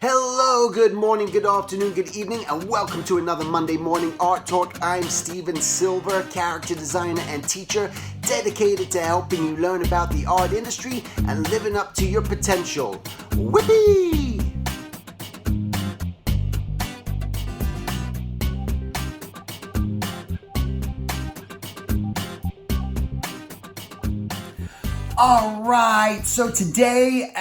Hello, good morning, good afternoon, good evening, and welcome to another Monday Morning Art Talk. I'm Steven Silver, character designer and teacher, dedicated to helping you learn about the art industry and living up to your potential. Whippy! All right, so today,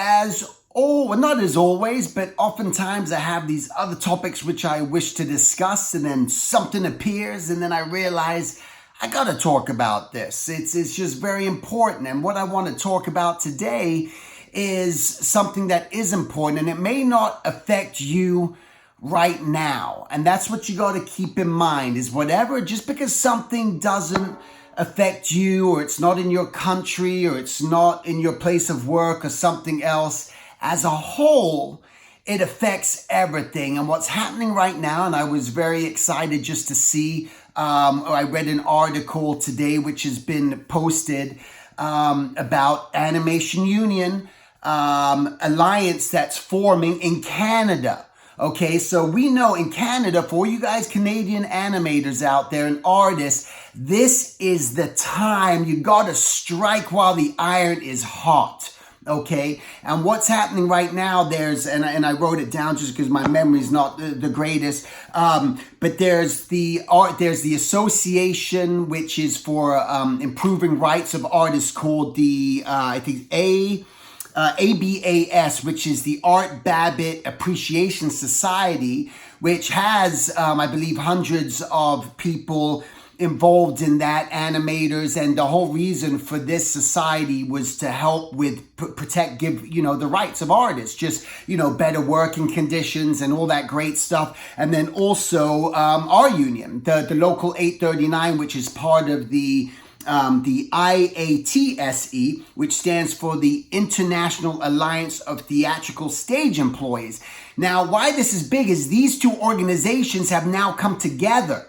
not as always, but oftentimes I have these other topics which I wish to discuss, and then something appears, and then I realize I gotta talk about this. It's just very important, and what I want to talk about today is something that is important, and it may not affect you right now, and that's what you got to keep in mind. Is whatever, just because something doesn't affect you, or it's not in your country, or it's not in your place of work, or something else, as a whole, it affects everything. And what's happening right now, and I was very excited just to see, I read an article today which has been posted about Animation Union alliance that's forming in Canada. Okay, so we know in Canada, for you guys Canadian animators out there and artists, this is the time you gotta strike while the iron is hot. Okay, and what's happening right now, and I wrote it down just because my memory's not the greatest, but there's the association which is for improving rights of artists called the, I think, ABAS, which is the Art Babbitt Appreciation Society, which has, I believe, hundreds of people involved in that, animators, and the whole reason for this society was to help with give the rights of artists, just better working conditions and all that great stuff. And then also our union, the local 839, which is part of the IATSE, which stands for the International Alliance of Theatrical Stage Employees. Now, why this is big is these two organizations have now come together.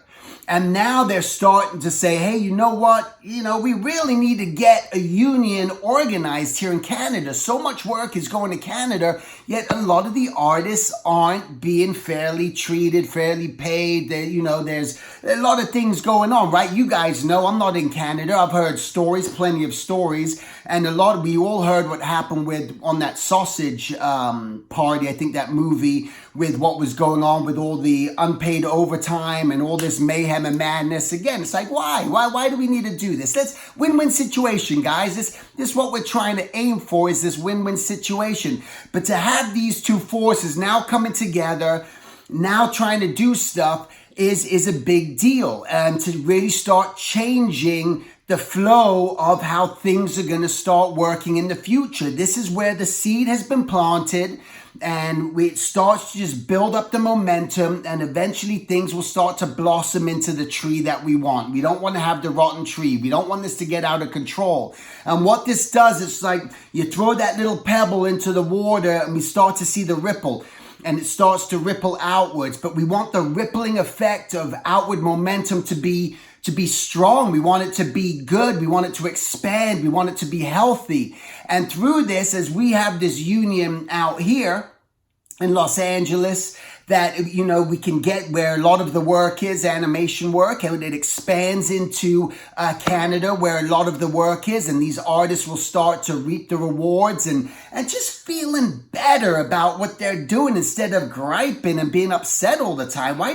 And now they're starting to say, hey, you know what? We really need to get a union organized here in Canada. So much work is going to Canada, yet a lot of the artists aren't being fairly treated, fairly paid. There's a lot of things going on, right? You guys know I'm not in Canada. I've heard stories, plenty of stories. And we all heard what happened on that sausage party, I think that movie, with what was going on with all the unpaid overtime and all this mayhem and madness. Again, it's like, why do we need to do this? Let's win-win situation, guys. This is what we're trying to aim for, is this win-win situation. But to have these two forces now coming together, now trying to do stuff is a big deal. And to really start changing the flow of how things are going to start working in the future. This is where the seed has been planted, and it starts to just build up the momentum, and eventually things will start to blossom into the tree that we want. We don't want to have the rotten tree. We don't want this to get out of control. And what this does, it's like you throw that little pebble into the water and we start to see the ripple. And it starts to ripple outwards. But we want the rippling effect of outward momentum to be strong. We want it to be good. We want it to expand. We want it to be healthy. And through this, as we have this union out here in Los Angeles, that, we can get where a lot of the work is, animation work, and it expands into Canada where a lot of the work is, and these artists will start to reap the rewards and just feeling better about what they're doing instead of griping and being upset all the time. Why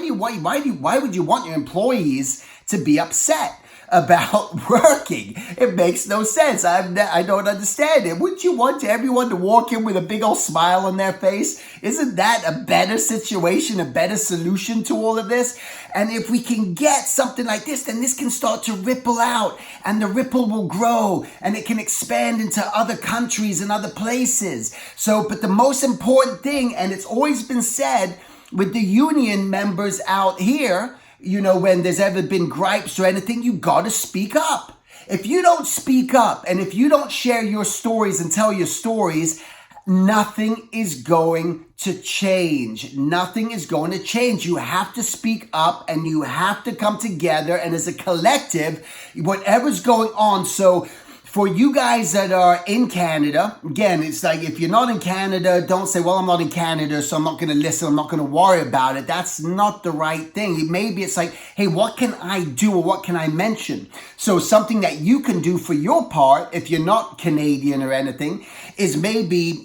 would you want your employees to be upset about working? It makes no sense. I don't understand it. Wouldn't you want everyone to walk in with a big old smile on their face? Isn't that a better situation, a better solution to all of this? And if we can get something like this, then this can start to ripple out, and the ripple will grow, and it can expand into other countries and other places. But the most important thing, and it's always been said with the union members out here, when there's ever been gripes or anything, you gotta speak up. If you don't speak up, and if you don't share your stories and tell your stories, nothing is going to change. Nothing is going to change. You have to speak up, and you have to come together, and as a collective, whatever's going on. So for you guys that are in Canada, again, it's like if you're not in Canada, don't say, well, I'm not in Canada, so I'm not going to listen, I'm not going to worry about it. That's not the right thing. Maybe it's like, hey, what can I do or what can I mention? So something that you can do for your part, if you're not Canadian or anything, is maybe,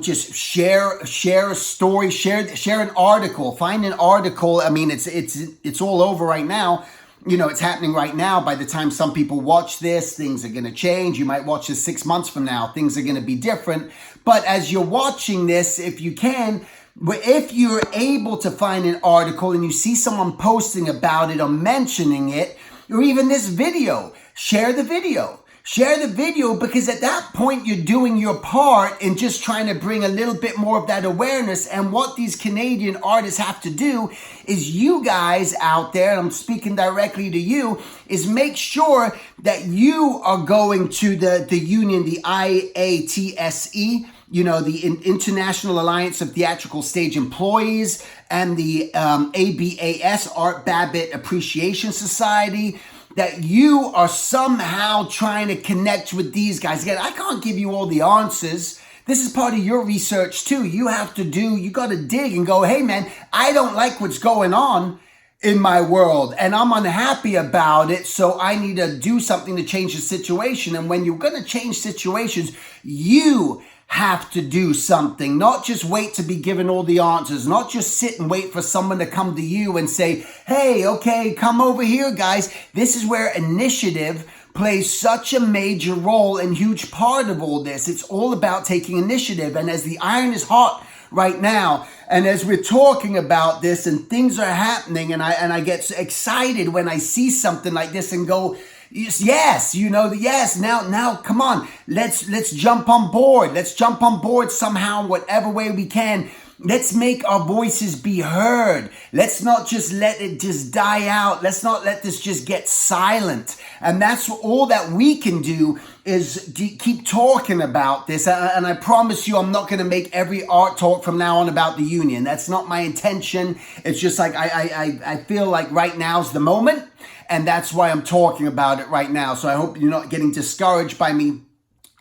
just share a story, share an article, find an article. I mean, it's all over right now. It's happening right now. By the time some people watch this, things are going to change. You might watch this 6 months from now. Things are going to be different. But as you're watching this, if you're able to find an article and you see someone posting about it or mentioning it, or even this video, share the video. Share the video, because at that point you're doing your part in just trying to bring a little bit more of that awareness. And what these Canadian artists have to do is, you guys out there, and I'm speaking directly to you, is make sure that you are going to the union, the IATSE, the International Alliance of Theatrical Stage Employees, and the ABAS, Art Babbitt Appreciation Society, that you are somehow trying to connect with these guys. Again, I can't give you all the answers. This is part of your research too. You got to dig and go, hey man, I don't like what's going on in my world and I'm unhappy about it, so I need to do something to change the situation. And when you're going to change situations, you have to do something, not just wait to be given all the answers, not just sit and wait for someone to come to you and say, hey, okay, come over here, guys. This is where initiative plays such a major role and huge part of all this. It's all about taking initiative. And as the iron is hot right now, and as we're talking about this and things are happening, and I get excited when I see something like this and go, yes, yes. Now, come on. Let's jump on board. Let's jump on board somehow, whatever way we can. Let's make our voices be heard. Let's not just let it just die out. Let's not let this just get silent. And that's all that we can do, is keep talking about this. And I promise you, I'm not going to make every art talk from now on about the union. That's not my intention. It's just like I feel like right now's the moment. And that's why I'm talking about it right now. So I hope you're not getting discouraged by me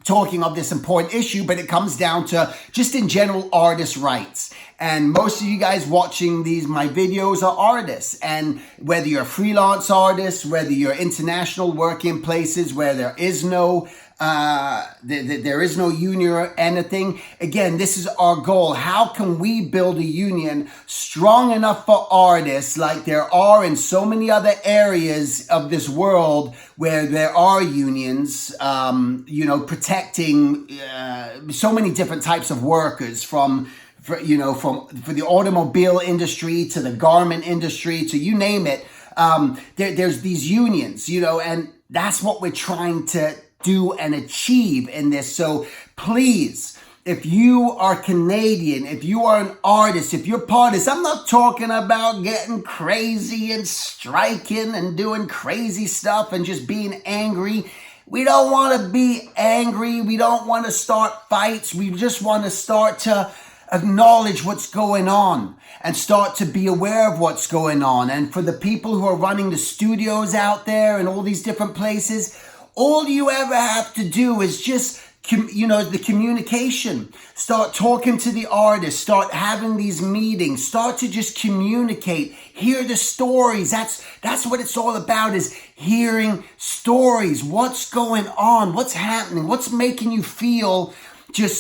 talking of this important issue, but it comes down to just in general artist rights. And most of you guys watching my videos are artists. And whether you're a freelance artist, whether you're international, working places where there is no union or anything. Again, this is our goal. How can we build a union strong enough for artists, like there are in so many other areas of this world where there are unions, protecting so many different types of workers, from the automobile industry to the garment industry to you name it. There's these unions, and that's what we're trying to do and achieve in this. So please, if you are Canadian, if you are an artist, if you're part of this, I'm not talking about getting crazy and striking and doing crazy stuff and just being angry. We don't want to be angry. We don't want to start fights. We just want to start to acknowledge what's going on and start to be aware of what's going on. And for the people who are running the studios out there and all these different places, all you ever have to do is just, the communication. Start talking to the artists. Start having these meetings. Start to just communicate. Hear the stories. That's what it's all about, is hearing stories. What's going on? What's happening? What's making you feel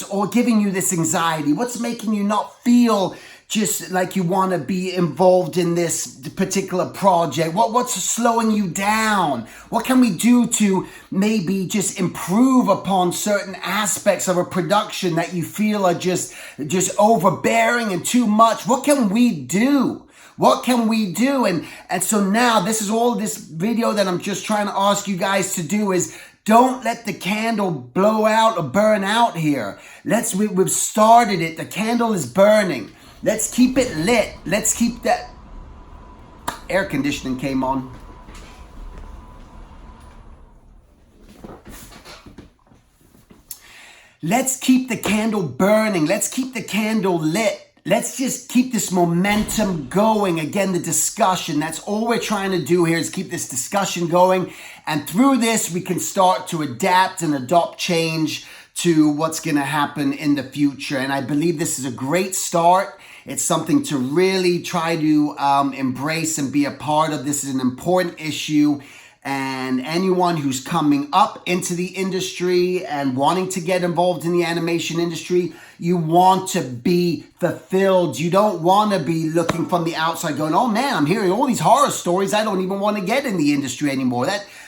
or giving you this anxiety? What's making you not feel just like you want to be involved in this particular project? What's slowing you down? What can we do to maybe just improve upon certain aspects of a production that you feel are just overbearing and too much? What can we do? What can we do? And so now this is all this video that I'm just trying to ask you guys to do is, don't let the candle blow out or burn out here. We've started it. The candle is burning. Let's keep it lit. Let's keep that. Air conditioning came on. Let's keep the candle burning. Let's keep the candle lit. let's just keep this momentum going. Again, the discussion, that's all we're trying to do here, is keep this discussion going. And through this, we can start to adapt and adopt change to what's going to happen in the future. And I believe this is a great start. It's something to really try to embrace and be a part of. This is an important issue. And anyone who's coming up into the industry and wanting to get involved in the animation industry, you want to be fulfilled. You don't want to be looking from the outside going, oh man, I'm hearing all these horror stories. I don't even want to get in the industry anymore.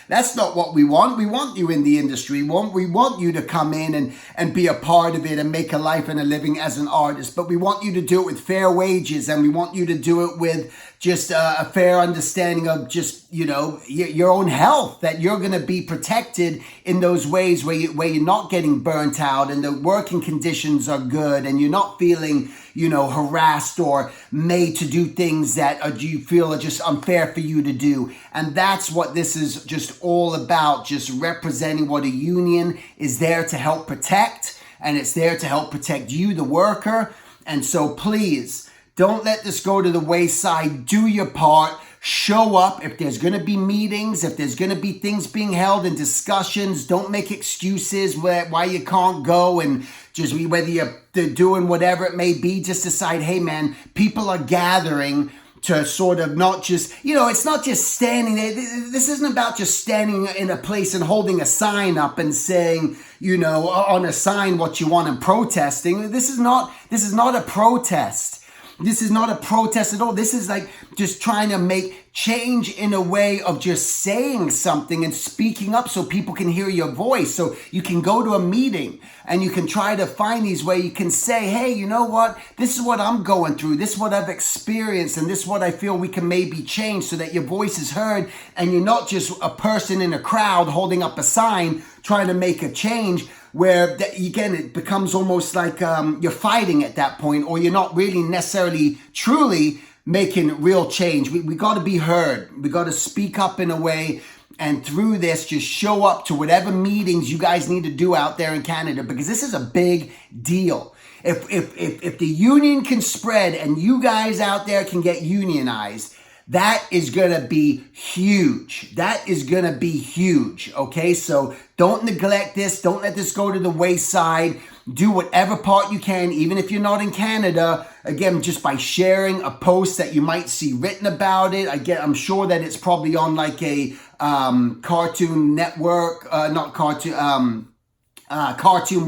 That's not what we want. We want you in the industry. We want you to come in and be a part of it and make a life and a living as an artist. But we want you to do it with fair wages, and we want you to do it with just a fair understanding of just, your own health, that you're going to be protected in those ways where you're not getting burnt out and the working conditions are good and you're not feeling, harassed or made to do things that you feel are just unfair for you to do. And that's what this is just all about, just representing what a union is there to help protect, and it's there to help protect you, the worker. And so please, don't let this go to the wayside. Do your part. Show up. If there's going to be meetings, if there's going to be things being held and discussions, don't make excuses why you can't go, and just whether you're doing whatever it may be, just decide, hey man, people are gathering to sort of not just, it's not just standing there. This isn't about just standing in a place and holding a sign up and saying, on a sign what you want and protesting. This is not a protest. This is not a protest at all. This is like just trying to make change in a way of just saying something and speaking up so people can hear your voice. So you can go to a meeting and you can try to find these where you can say, hey, you know what? This is what I'm going through. This is what I've experienced. And this is what I feel we can maybe change, so that your voice is heard and you're not just a person in a crowd holding up a sign trying to make a change, where again it becomes almost like you're fighting at that point, or you're not really necessarily truly making real change. We got to be heard. We got to speak up in a way, and through this just show up to whatever meetings you guys need to do out there in Canada, because this is a big deal. If the union can spread and you guys out there can get unionized, that is going to be huge. That is going to be huge. Okay, so don't neglect this. Don't let this go to the wayside. Do whatever part you can, even if you're not in Canada. Again, just by sharing a post that you might see written about it. I'm sure that it's probably on like a Cartoon Network, Cartoon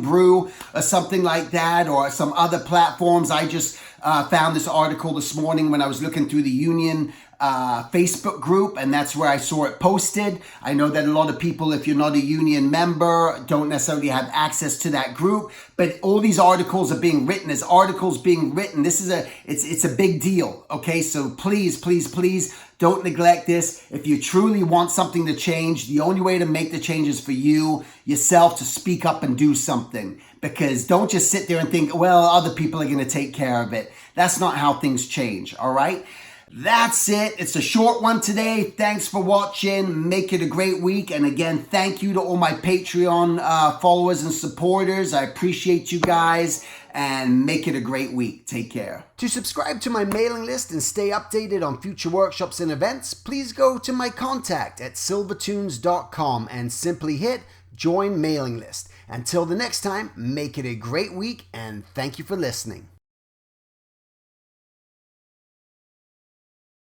Brew or something like that, or some other platforms. I just found this article this morning when I was looking through the union Facebook group, and that's where I saw it posted. I know that a lot of people, if you're not a union member, don't necessarily have access to that group, but all these articles are being written. As articles being written, it's a big deal. Okay, so please don't neglect this. If you truly want something to change, the only way to make the change is for you yourself to speak up and do something. Because don't just sit there and think, well, other people are going to take care of it. That's not how things change. All right. That's it. It's a short one today. Thanks for watching. Make it a great week. And again, thank you to all my Patreon followers and supporters. I appreciate you guys, and make it a great week. Take care. To subscribe to my mailing list and stay updated on future workshops and events, please go to my contact at silvertunes.com and simply hit join mailing list. Until the next time, make it a great week, and thank you for listening.